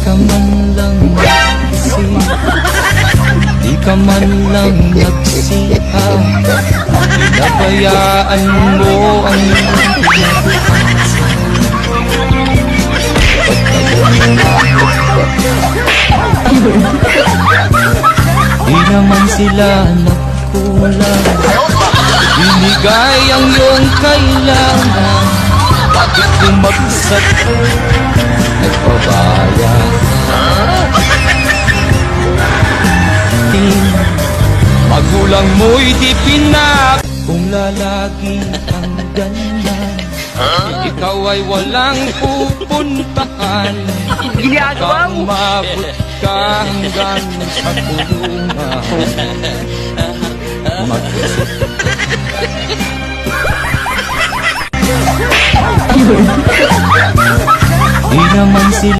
ka man lang nagsisi, di ka man lang nagsiha. Pinabayaan mo ang di naman sila nagkulang, binigay ang iyong kailangan. Bakit bumagsak, nagpabaya ka? Magulang mo'y di pinak. Kung lalaki ang ganyan, ikaw ay walang pupuntahan. Ginagawa mo, mabot ka hanggang sa kulungan. Mag-isip di naman sila